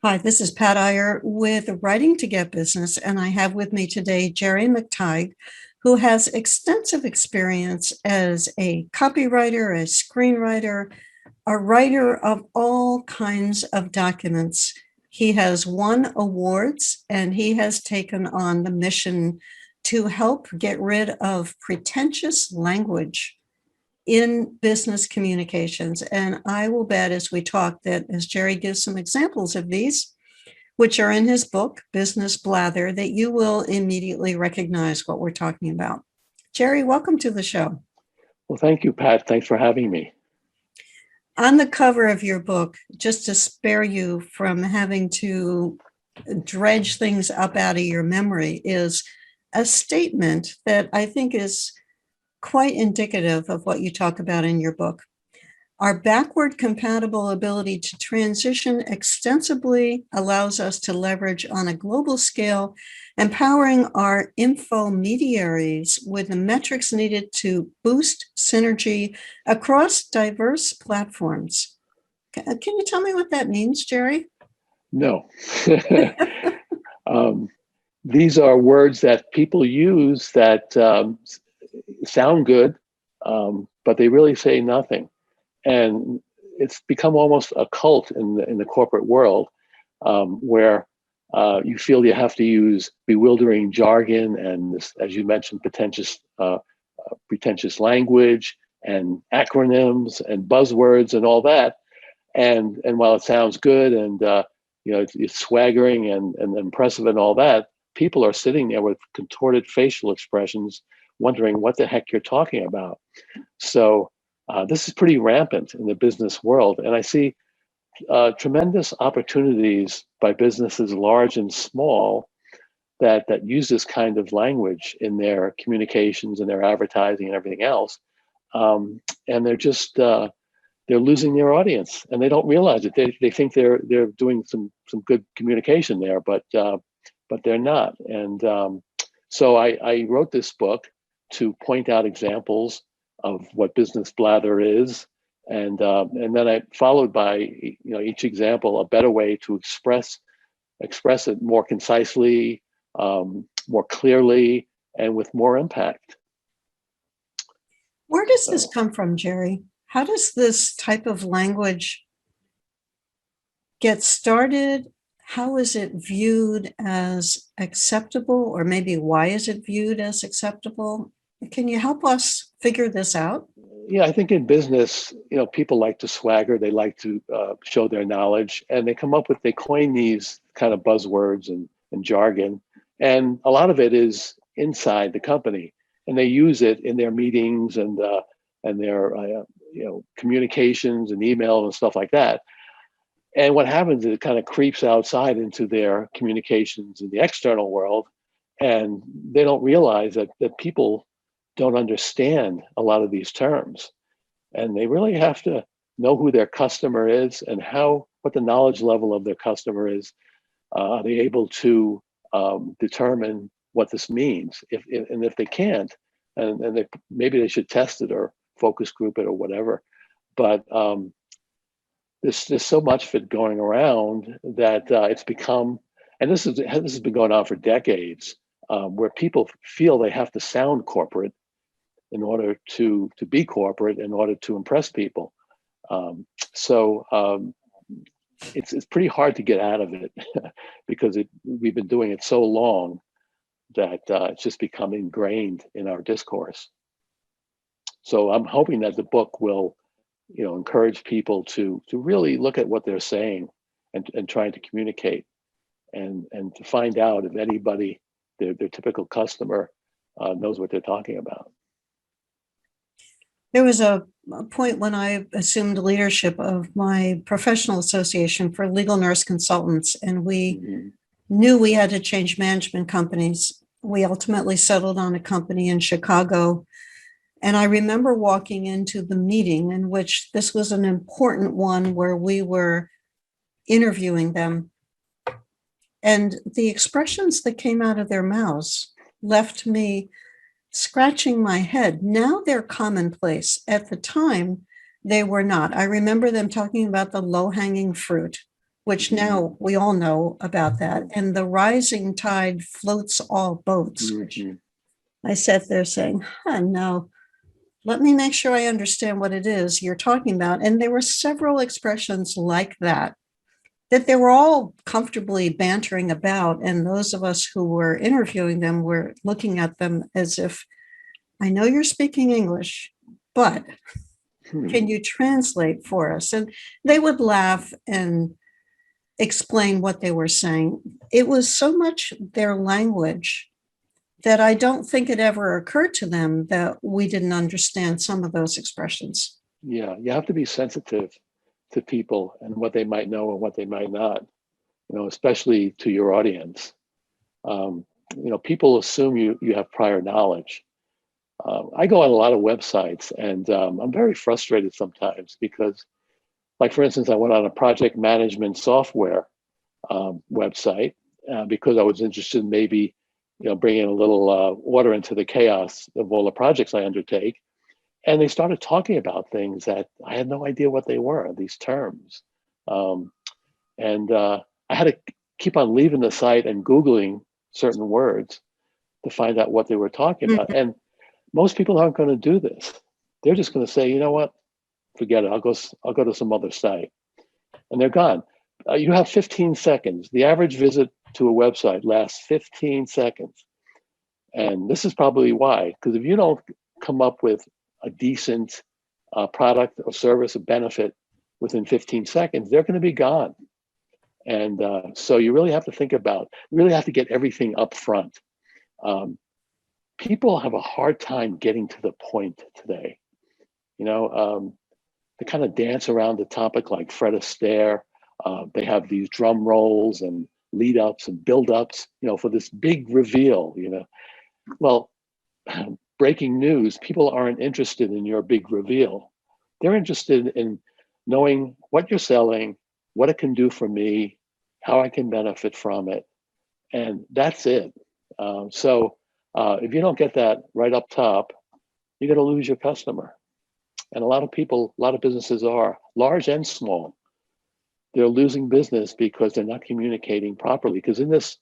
Hi, this is Pat Iyer with Writing to Get Business, and I have with me today Jerry McTigue, who has extensive experience as a copywriter, a screenwriter, a writer of all kinds of documents. He has won awards, and he has taken on the mission to help get rid of pretentious language in business communications. And I will bet as we talk that as Jerry gives some examples of these, which are in his book, Business Blather, that you will immediately recognize what we're talking about. Jerry, welcome to the show. Well, thank you, Pat. Thanks for having me. On the cover of your book, just to spare you from having to dredge things up out of your memory, is a statement that I think is quite indicative of what you talk about in your book. Our backward compatible ability to transition extensively allows us to leverage on a global scale, empowering our infomediaries with the metrics needed to boost synergy across diverse platforms. Can you tell me what that means, Jerry? No. These are words that people use that sound good, but they really say nothing. And it's become almost a cult in the corporate world, where you feel you have to use bewildering jargon and this, as you mentioned, pretentious language and acronyms and buzzwords and all that. And while it sounds good and it's swaggering and impressive and all that, people are sitting there with contorted facial expressions, wondering what the heck you're talking about. So this is pretty rampant in the business world, and I see tremendous opportunities by businesses large and small that use this kind of language in their communications and their advertising and everything else, and they're just they're losing their audience, and they don't realize it. They think they're doing some good communication there, but they're not. And so I wrote this book to point out examples of what Business Blather is, and then I followed by each example a better way to express it more concisely, more clearly, and with more impact. Where does this come from, Jerry? How does this type of language get started? How is it viewed as acceptable, or maybe why is it viewed as acceptable? Can you help us figure this out? Yeah, I think in business, people like to swagger. They like to show their knowledge, and they coin these kind of buzzwords and jargon. And a lot of it is inside the company, and they use it in their meetings and their communications and email and stuff like that. And what happens is it kind of creeps outside into their communications in the external world, and they don't realize that people don't understand a lot of these terms, and they really have to know who their customer is and what the knowledge level of their customer is. Are they able to determine what this means? If they can't, and maybe they should test it or focus group it or whatever. But there's so much of it going around that it's become, and this has been going on for decades, where people feel they have to sound corporate in order to be corporate, in order to impress people. It's pretty hard to get out of it because we've been doing it so long that it's just become ingrained in our discourse. So I'm hoping that the book will, encourage people to really look at what they're saying and trying to communicate, and to find out if anybody, their typical customer, knows what they're talking about. There was a point when I assumed leadership of my professional association for legal nurse consultants, and we knew we had to change management companies. We ultimately settled on a company in Chicago. And I remember walking into the meeting in which this was an important one where we were interviewing them. And the expressions that came out of their mouths left me scratching my head. Now they're commonplace. At the time, they were not. I remember them talking about the low-hanging fruit, which now we all know about that. And the rising tide floats all boats, which I sat there saying, no, let me make sure I understand what it is you're talking about. And there were several expressions like that they were all comfortably bantering about. And those of us who were interviewing them were looking at them as if, I know you're speaking English, but can you translate for us? And they would laugh and explain what they were saying. It was so much their language that I don't think it ever occurred to them that we didn't understand some of those expressions. Yeah, you have to be sensitive to people and what they might know and what they might not, especially to your audience. People assume you have prior knowledge. I go on a lot of websites, and I'm very frustrated sometimes because, like, for instance, I went on a project management software website because I was interested in maybe, bringing a little order into the chaos of all the projects I undertake. And they started talking about things that I had no idea what they were, these terms. And I had to keep on leaving the site and Googling certain words to find out what they were talking about. And most people aren't going to do this. They're just going to say, you know what, forget it. I'll go to some other site. And they're gone. You have 15 seconds. The average visit to a website lasts 15 seconds. And this is probably why, because if you don't come up with a decent product or service or benefit within 15 seconds, they're going to be gone. And so you really have to really have to get everything up front. People have a hard time getting to the point today. They kind of dance around the topic like Fred Astaire. They have these drum rolls and lead ups and build ups, for this big reveal, Well, breaking news, people aren't interested in your big reveal. They're interested in knowing what you're selling, what it can do for me, how I can benefit from it. And that's it. So if you don't get that right up top, you're going to lose your customer. And a lot of businesses are, large and small, they're losing business because they're not communicating properly. Because in this,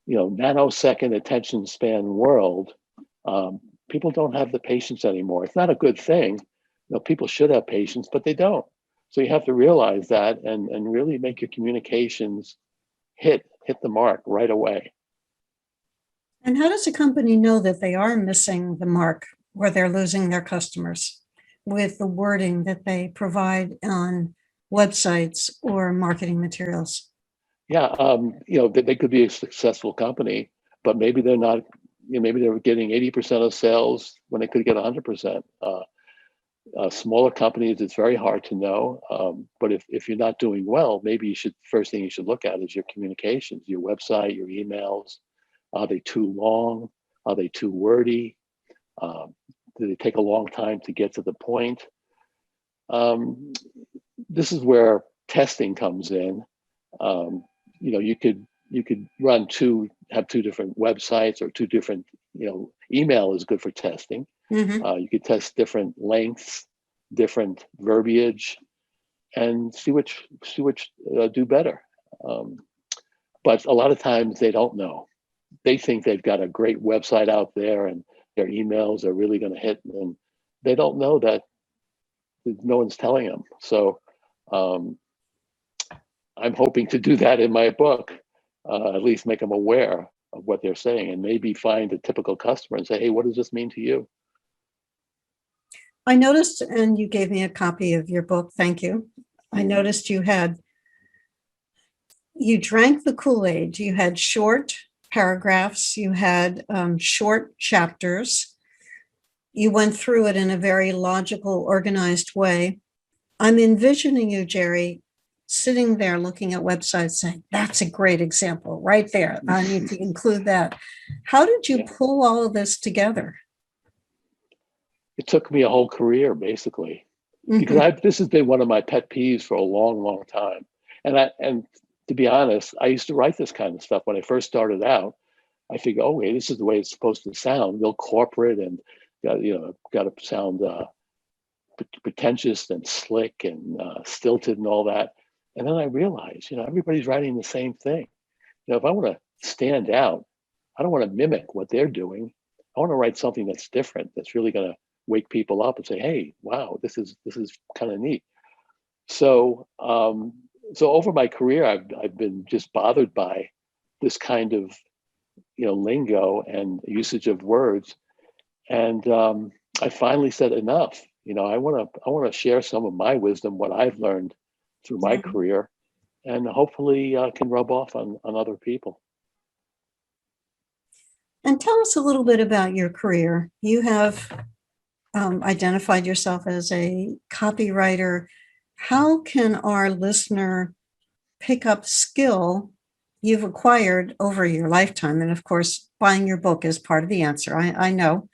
nanosecond attention span world, people don't have the patience anymore. It's not a good thing. People should have patience, but they don't. So you have to realize that and really make your communications hit the mark right away. And how does a company know that they are missing the mark or they're losing their customers with the wording that they provide on websites or marketing materials? Yeah, they could be a successful company, but maybe they're not. Maybe they're getting 80% of sales when they could get 100%. Smaller companies, it's very hard to know. But if you're not doing well, maybe first thing you should look at is your communications, your website, your emails. Are they too long? Are they too wordy? Do they take a long time to get to the point? This is where testing comes in. You could have two different websites or two different, email is good for testing. You could test different lengths, different verbiage, and see which do better. But a lot of times they don't know. They think they've got a great website out there and their emails are really going to hit, and they don't know that no one's telling them. So I'm hoping to do that in my book, at least make them aware of what they're saying and maybe find a typical customer and say, hey, what does this mean to you? I noticed, and you gave me a copy of your book. Thank you. I noticed you drank the Kool-Aid. You had short paragraphs. You had short chapters. You went through it in a very logical, organized way. I'm envisioning you, Jerry, sitting there looking at websites saying, that's a great example right there. I need to include that. How did you pull all of this together? It took me a whole career, basically, because this has been one of my pet peeves for a long, long time. And to be honest, I used to write this kind of stuff when I first started out. I figured, oh, wait, this is the way it's supposed to sound, real corporate, and got to sound pretentious and slick and stilted and all that. And then I realized, everybody's writing the same thing. If I want to stand out, I don't want to mimic what they're doing. I want to write something that's different, that's really going to wake people up and say, "Hey, wow, this is kind of neat." So, so over my career, I've been just bothered by this kind of lingo and usage of words, and I finally said enough. I want to share some of my wisdom, what I've learned through my Mhm. career, and hopefully can rub off on other people. And tell us a little bit about your career. You have identified yourself as a copywriter. How can our listener pick up skill you've acquired over your lifetime? And of course, buying your book is part of the answer. I know.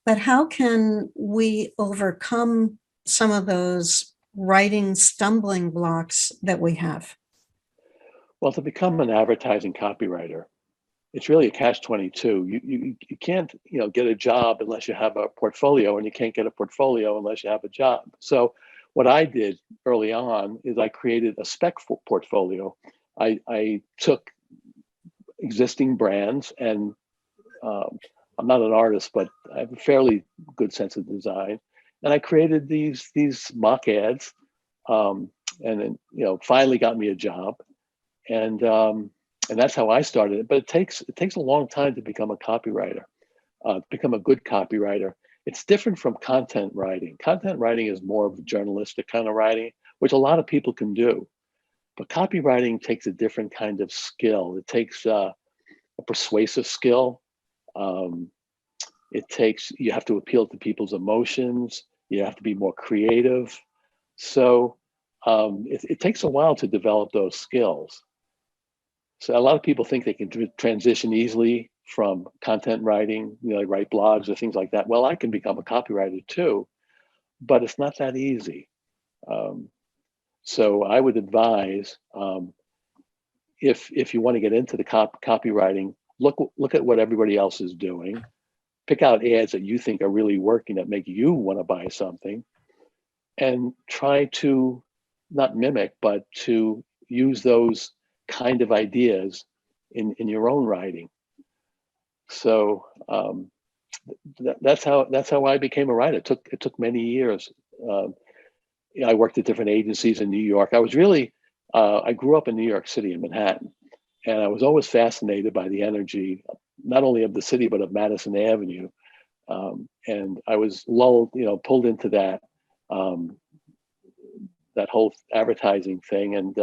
But how can we overcome some of those writing stumbling blocks that we have? Well, to become an advertising copywriter, it's really a catch-22. You can't get a job unless you have a portfolio, and you can't get a portfolio unless you have a job. So what I did early on is I created a spec portfolio. I took existing brands, and I'm not an artist, but I have a fairly good sense of design, and I created these mock ads, um, and then finally got me a job, and that's how I started it. But it takes a long time to become a copywriter, become a good copywriter. It's different from content writing. Content writing is more of a journalistic kind of writing, which a lot of people can do. But copywriting takes a different kind of skill. It takes a persuasive skill. Um, you have to appeal to people's emotions. You have to be more creative. So it takes a while to develop those skills. So a lot of people think they can transition easily from content writing, like write blogs or things like that. Well, I can become a copywriter too, but it's not that easy. Um, so I would advise, if you want to get into the copywriting, look at what everybody else is doing. Pick out ads that you think are really working, that make you want to buy something, and try to not mimic, but to use those kind of ideas in your own writing. So that's how I became a writer. It took many years. Um, I worked at different agencies in New York. I grew up in New York City, in Manhattan, and I was always fascinated by the energy, not only of the city but of Madison Avenue. And I was pulled into um, that whole advertising thing, and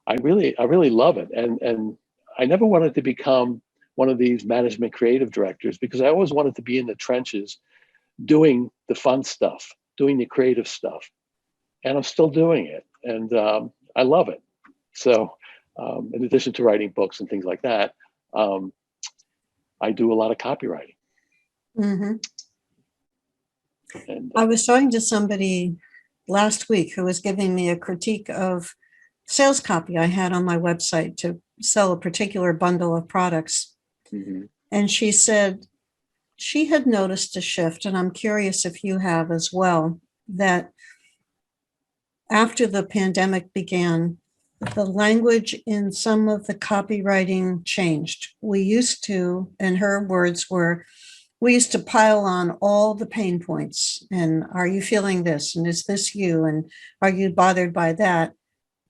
I really love it. And I never wanted to become one of these management creative directors, because I always wanted to be in the trenches, doing the fun stuff, doing the creative stuff, and I'm still doing it, and I love it. So, in addition to writing books and things like that, um, I do a lot of copywriting. Mhm. And I was talking to somebody last week who was giving me a critique of sales copy I had on my website to sell a particular bundle of products. mhm. And she said she had noticed a shift, and I'm curious if you have as well, that after the pandemic began, the language in some of the copywriting changed. We used to, and her words were, we used to pile on all the pain points. And are you feeling this? And is this you? And are you bothered by that?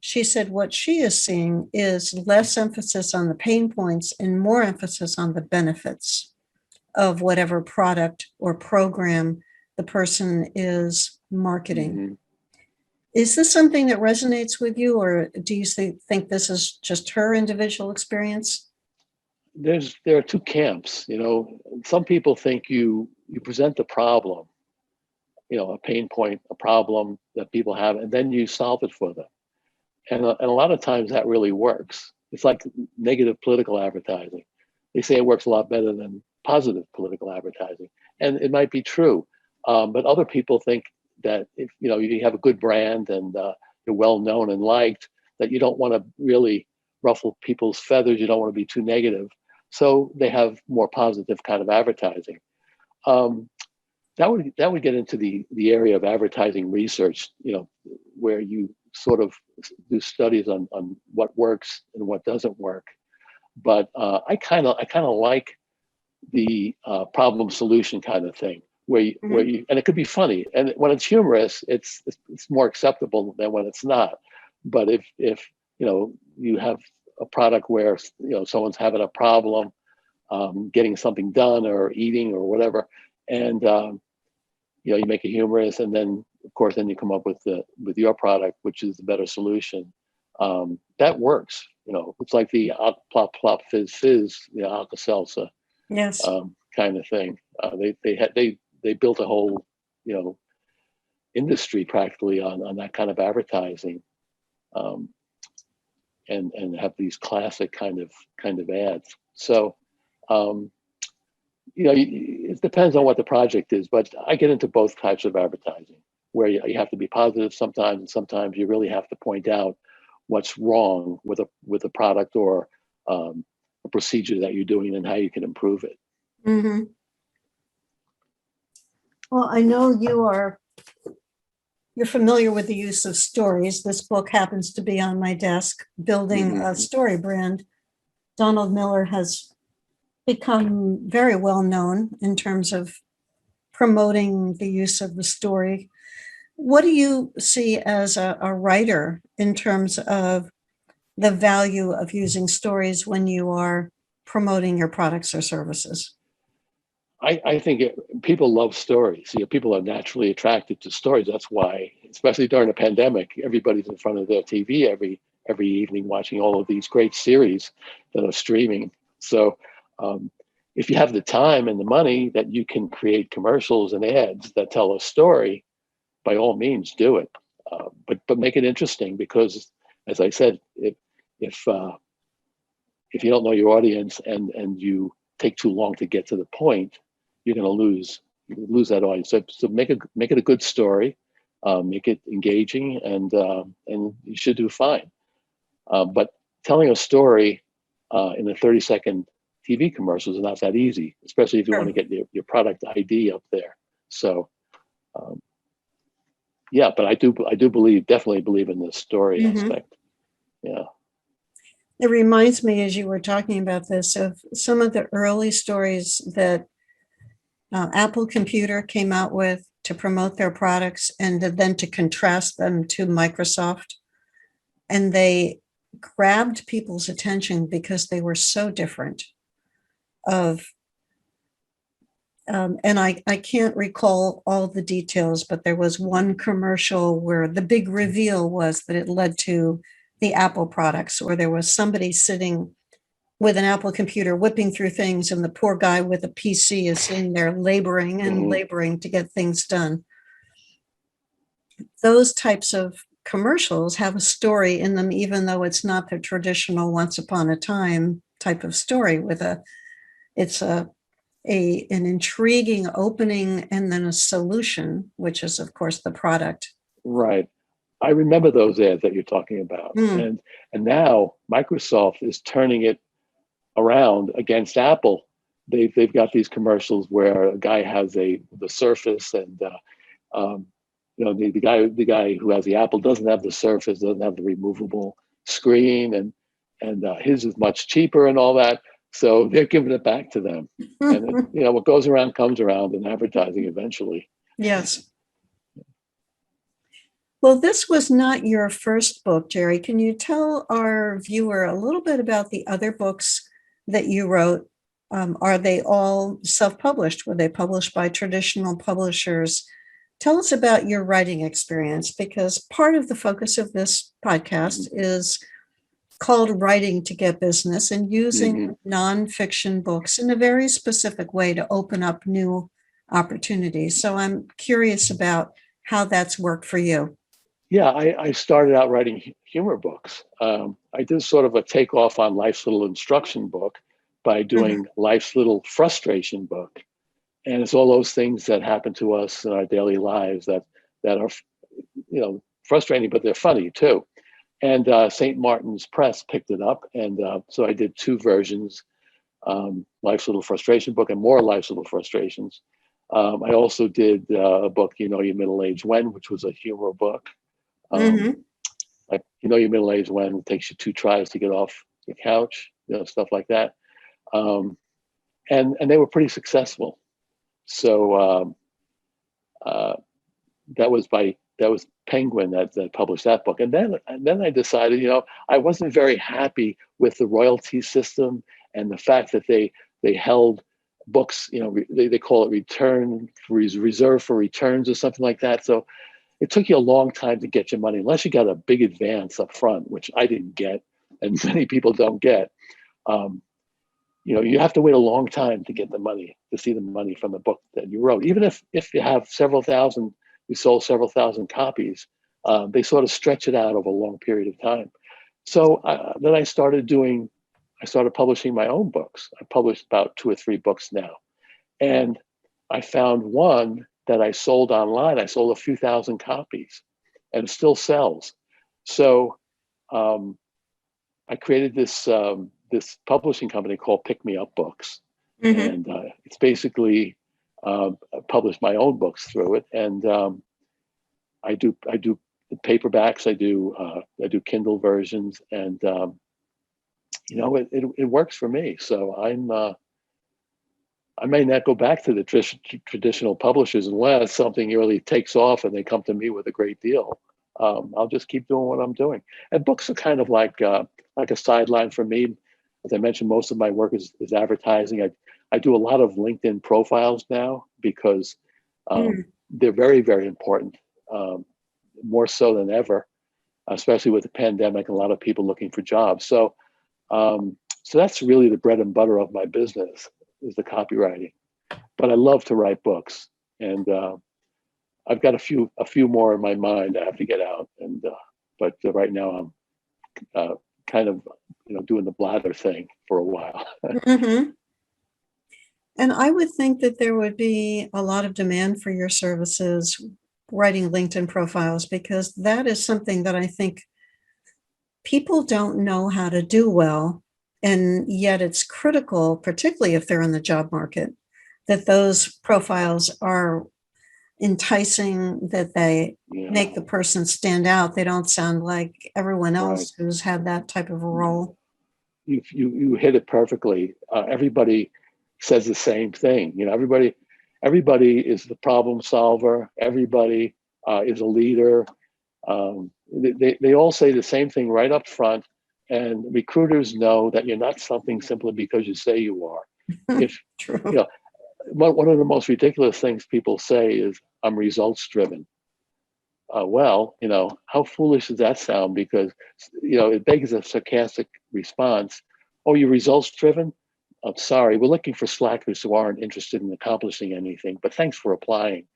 She said what she is seeing is less emphasis on the pain points and more emphasis on the benefits of whatever product or program the person is marketing. Mhm. Is this something that resonates with you, or do you think this is just her individual experience? There are two camps. Some people think you present the problem, a pain point, a problem that people have, and then you solve it for them. And a lot of times that really works. It's like negative political advertising. They say it works a lot better than positive political advertising, and it might be true. But other people think that if you have a good brand, and you're well known and liked, that you don't want to really ruffle people's feathers. You don't want to be too negative, so they have more positive kind of advertising. Um, that would get into the area of advertising research, where you sort of do studies on what works and what doesn't work. But I kind of like the problem solution kind of thing, where you, and it could be funny, and when it's humorous, it's more acceptable than when it's not. But if you have a product where someone's having a problem getting something done or eating or whatever, and you make it humorous, and then of course then you come up with your product, which is the better solution. That works. It's like the plop plop fizz fizz, Alka-Seltzer, Yes. kind of thing. They built a whole industry practically on that kind of advertising, and have these classic kind of ads. So it depends on what the project is, but I get into both types of advertising, where you have to be positive sometimes, and sometimes you really have to point out what's wrong with a product or a procedure that you're doing and how you can improve it. Mm-hmm. Well, I know you're familiar with the use of stories. This book happens to be on my desk, Building a Story Brand. Donald Miller has become very well known in terms of promoting the use of the story. What do you see as a writer in terms of the value of using stories when you are promoting your products or services? I think people love stories. People are naturally attracted to stories. That's why, especially during the pandemic, everybody's in front of their TV every evening watching all of these great series that are streaming. So if you have the time and the money that you can create commercials and ads that tell a story, by all means, do it. But make it interesting, because, as I said, if you don't know your audience and you take too long to get to the point, you're going to lose that audience. So make it a good story, make it engaging, and you should do fine. But telling a story in a 30-second TV commercial is not that easy, especially if you want to get your product ID up there. So, yeah, but I do definitely believe in the story aspect. Yeah. It reminds me, as you were talking about this, of some of the early stories that Apple Computer came out with to promote their products, and then to contrast them to Microsoft. And they grabbed people's attention because they were so different. And I can't recall all the details, but there was one commercial where the big reveal was that it led to the Apple products, or there was somebody sitting with an Apple computer whipping through things, and the poor guy with a PC is sitting there laboring to get things done. Those types of commercials have a story in them, even though it's not the traditional once upon a time type of story it's an intriguing opening and then a solution, which is of course the product. Right. I remember those ads that you're talking about. And now Microsoft is turning it around against Apple. They've got these commercials where a guy has the Surface, and the guy who has the Apple doesn't have the Surface, doesn't have the removable screen, and his is much cheaper and all that. So they're giving it back to them. And what goes around comes around in advertising eventually. Yes. Well, this was not your first book, Jerry. Can you tell our viewer a little bit about the other books that you wrote? Are they all self-published? Were they published by traditional publishers? Tell us about your writing experience, because part of the focus of this podcast is called Writing to Get Business, and using nonfiction books in a very specific way to open up new opportunities. So I'm curious about how that's worked for you. Yeah, I started out writing humor books. I did sort of a takeoff on Life's Little Instruction book by doing Life's Little Frustration book. And it's all those things that happen to us in our daily lives that are, frustrating, but they're funny too. And St. Martin's Press picked it up. And so I did two versions, Life's Little Frustration book and more Life's Little Frustrations. I also did a book, Your Middle Age When, which was a humor book. like, your middle age when it takes you 2 tries to get off the couch, stuff like that. And they were pretty successful. So that was Penguin that published that book. And then I decided, I wasn't very happy with the royalty system and the fact that they held books, they call it reserve for returns or something like that. So it took you a long time to get your money, unless you got a big advance up front, which I didn't get, and many people don't get. You have to wait a long time to get the money, to see the money from the book that you wrote. Even if you have you sold several thousand copies, they sort of stretch it out over a long period of time. So then I started publishing my own books. I published about 2 or 3 books now. And I found one that I sold online. I sold a few thousand copies, and it still sells. So I created this publishing company called Pick Me Up Books. And it's basically published my own books through it. And I do paperbacks. I do Kindle versions, and it works for me. So I may not go back to the traditional publishers unless something really takes off and they come to me with a great deal. I'll just keep doing what I'm doing. And books are kind of like a sideline for me. As I mentioned, most of my work is advertising. I do a lot of LinkedIn profiles now because they're very, very important, more so than ever, especially with the pandemic, a lot of people looking for jobs. So that's really the bread and butter of my business, is the copywriting. But I love to write books, and I've got a few more in my mind I have to get out. But right now I'm kind of doing the blather thing for a while. And I would think that there would be a lot of demand for your services, writing LinkedIn profiles, because that is something that I think people don't know how to do well. And yet it's critical, particularly if they're in the job market, that those profiles are enticing, that they make the person stand out. They don't sound like everyone else who's had that type of a role. You hit it perfectly. Everybody says the same thing. Everybody is the problem solver. Everybody is a leader. They all say the same thing right up front, and recruiters know that you're not something simply because you say you are. True. One of the most ridiculous things people say is, "I'm results driven." Well, how foolish does that sound? Because it begs a sarcastic response. "Oh, you're results driven? I'm sorry, we're looking for slackers who aren't interested in accomplishing anything, but thanks for applying."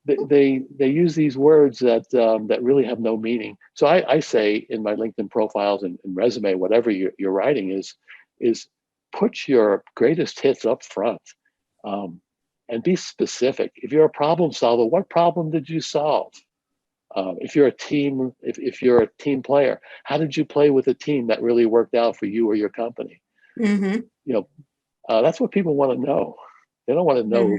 They use these words that really have no meaning. So I say in my LinkedIn profiles and resume, whatever you're writing is put your greatest hits up front, and be specific. If you're a problem solver, what problem did you solve? If you're if you're a team player, how did you play with a team that really worked out for you or your company? That's what people want to know. They don't want to know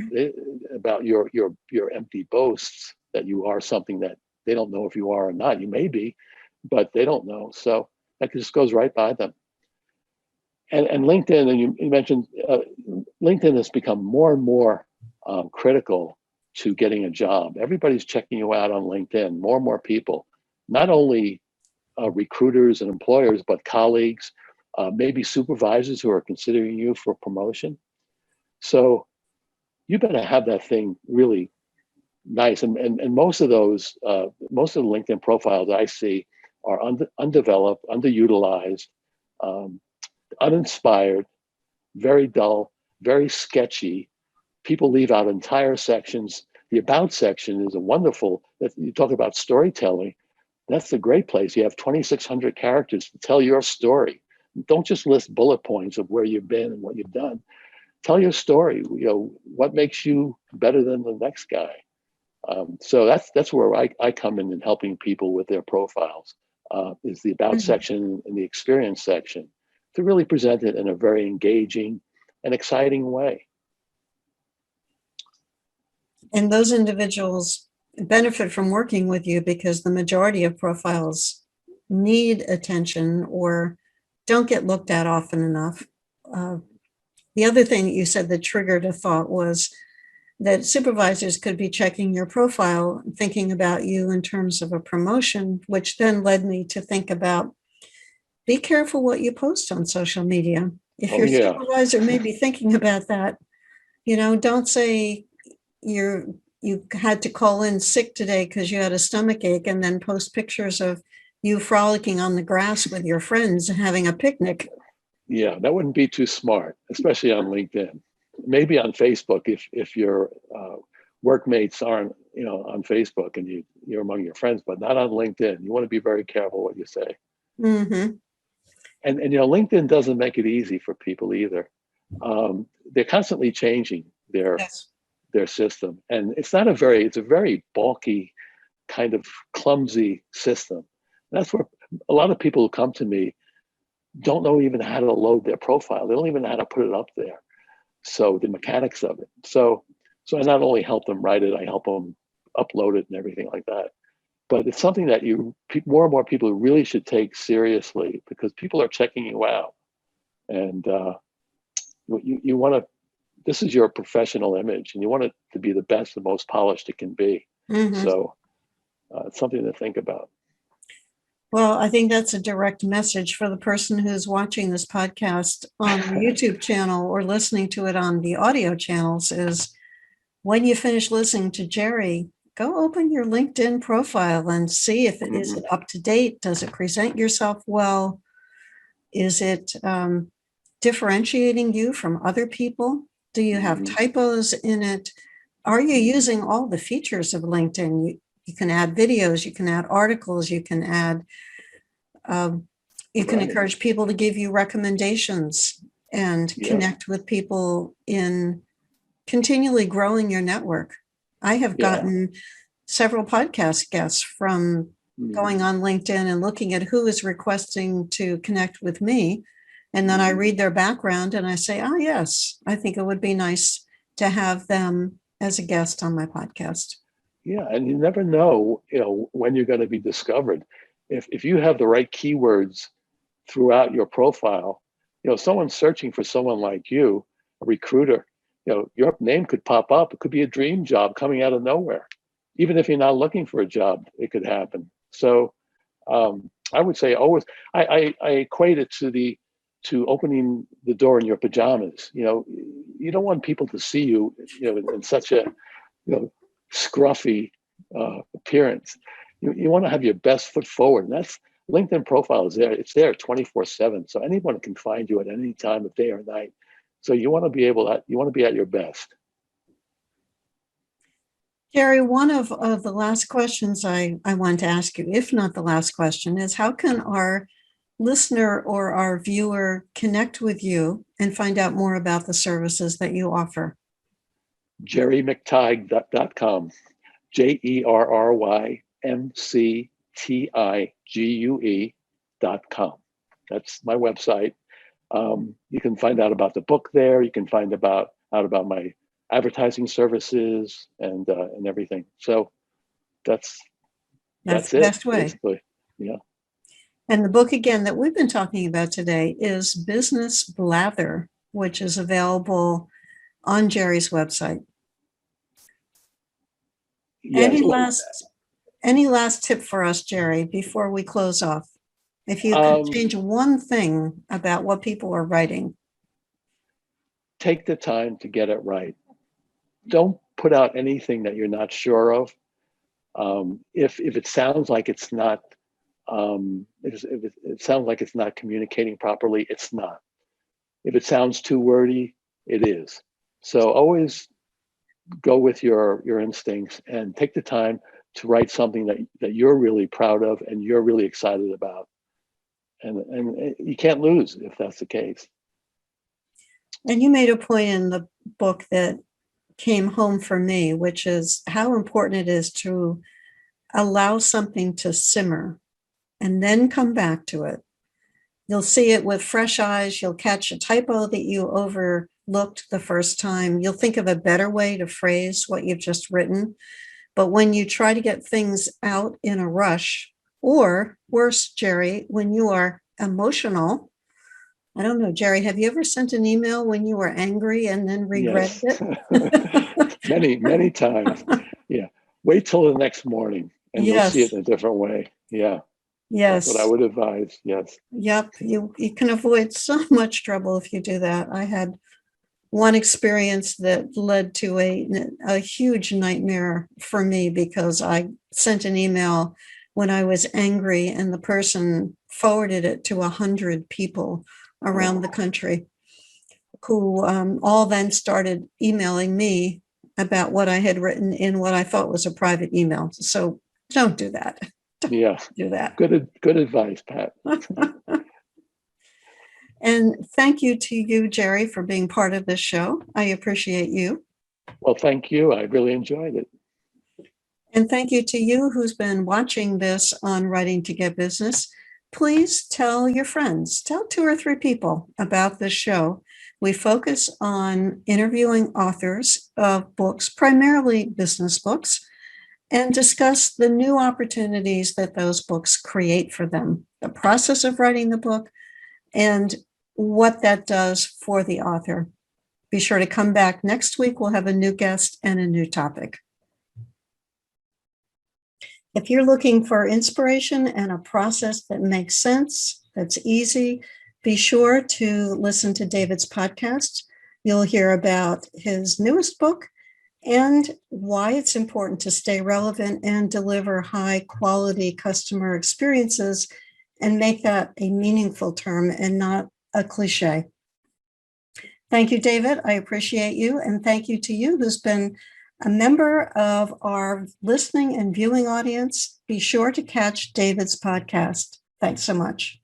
about your empty boasts that you are something that they don't know if you are or not. You may be, but they don't know. So that just goes right by them. And LinkedIn, and you mentioned LinkedIn has become more and more critical to getting a job. Everybody's checking you out on LinkedIn. More and more people, not only recruiters and employers, but colleagues, maybe supervisors who are considering you for promotion. So you better have that thing really nice. And most of those, most of the LinkedIn profiles I see are undeveloped, underutilized, uninspired, very dull, very sketchy. People leave out entire sections. The about section is a wonderful, you talk about storytelling. That's a great place. You have 2,600 characters to tell your story. Don't just list bullet points of where you've been and what you've done. Tell your story. What makes you better than the next guy. So that's where I come in helping people with their profiles. Is the about section and the experience section to really present it in a very engaging and exciting way. And those individuals benefit from working with you because the majority of profiles need attention or don't get looked at often enough. The other thing that you said that triggered a thought was that supervisors could be checking your profile, thinking about you in terms of a promotion, which then led me to think about be careful what you post on social media. If your supervisor may be thinking about that, don't say you had to call in sick today because you had a stomach ache and then post pictures of you frolicking on the grass with your friends and having a picnic. Yeah, that wouldn't be too smart, especially on LinkedIn. Maybe on Facebook, if your workmates aren't, on Facebook and you're among your friends, but not on LinkedIn. You want to be very careful what you say. Mm-hmm. And LinkedIn doesn't make it easy for people either. They're constantly changing their system, and it's a very bulky, kind of clumsy system. And that's where a lot of people who come to me don't know even how to load their profile. They don't even know how to put it up there. So the mechanics of it. So I not only help them write it, I help them upload it and everything like that. But it's something that more and more people really should take seriously because people are checking you out, and you want to. This is your professional image, and you want it to be the best, the most polished it can be. Mm-hmm. So it's something to think about. Well, I think that's a direct message for the person who's watching this podcast on the YouTube channel or listening to it on the audio channels is when you finish listening to Jerry, go open your LinkedIn profile and see if it is up to date. Does it present yourself well? Is it differentiating you from other people? Do you have typos in it? Are you using all the features of LinkedIn? You can add videos, you can add articles, you can add, you can encourage people to give you recommendations and connect with people in continually growing your network. I have gotten several podcast guests from going on LinkedIn and looking at who is requesting to connect with me. And then I read their background and I say, oh, yes, I think it would be nice to have them as a guest on my podcast. Yeah, and you never know, when you're going to be discovered. If you have the right keywords throughout your profile, someone's searching for someone like you, a recruiter, your name could pop up. It could be a dream job coming out of nowhere. Even if you're not looking for a job, it could happen. So I would say always, I equate it to opening the door in your pajamas. You don't want people to see you, in such a, scruffy appearance. You want to have your best foot forward. And that's LinkedIn profile is there. It's there 24/7. So anyone can find you at any time of day or night. So you want to be at your best. Jerry, one of the last questions I want to ask you, if not the last question, is how can our listener or our viewer connect with you and find out more about the services that you offer? JerryMcTigue.com. JerryMcTigue.com. That's my website. You can find out about the book there. You can find out about my advertising services and everything. So that's the it, best way. Basically. Yeah. And the book again that we've been talking about today is Business Blather, which is available on Jerry's website. Yes. Any last tip for us, Jerry, before we close off? If you could change one thing about what people are writing. Take the time to get it right. Don't put out anything that you're not sure of. If it sounds like it's not, if it sounds like it's not communicating properly, it's not. If it sounds too wordy, it is. So always go with your instincts and take the time to write something that you're really proud of and you're really excited about. And you can't lose if that's the case. And you made a point in the book that came home for me, which is how important it is to allow something to simmer and then come back to it. You'll see it with fresh eyes. You'll catch a typo that you overlooked the first time. You'll think of a better way to phrase what you've just written. But when you try to get things out in a rush, or worse, Jerry, when you are emotional, I don't know, Jerry, have you ever sent an email when you were angry and then regretted Yes. it? Many times. Yeah. Wait till the next morning and you'll see it Yes, in a different way. Yeah. That's what I yes. would advise. Yes. Yep, you can avoid so much trouble if you do that. I had one experience that led to a huge nightmare for me because I sent an email when I was angry and the person forwarded it to 100 people around the country who all then started emailing me about what I had written in what I thought was a private email. So don't do that. Yeah. Do that. Good advice, Pat. And thank you to you, Jerry, for being part of this show. I appreciate you. Well, thank you. I really enjoyed it. And thank you to you who's been watching this on Writing to Get Business. Please tell your friends, tell 2 or 3 people about this show. We focus on interviewing authors of books, primarily business books, and discuss the new opportunities that those books create for them, the process of writing the book, and what that does for the author. Be sure to come back next week. We'll have a new guest and a new topic. If you're looking for inspiration and a process that makes sense, that's easy, be sure to listen to David's podcast. You'll hear about his newest book and why it's important to stay relevant and deliver high quality customer experiences and make that a meaningful term and not a cliche. Thank you, David. I appreciate you. And thank you to you who's been a member of our listening and viewing audience. Be sure to catch David's podcast. Thanks so much.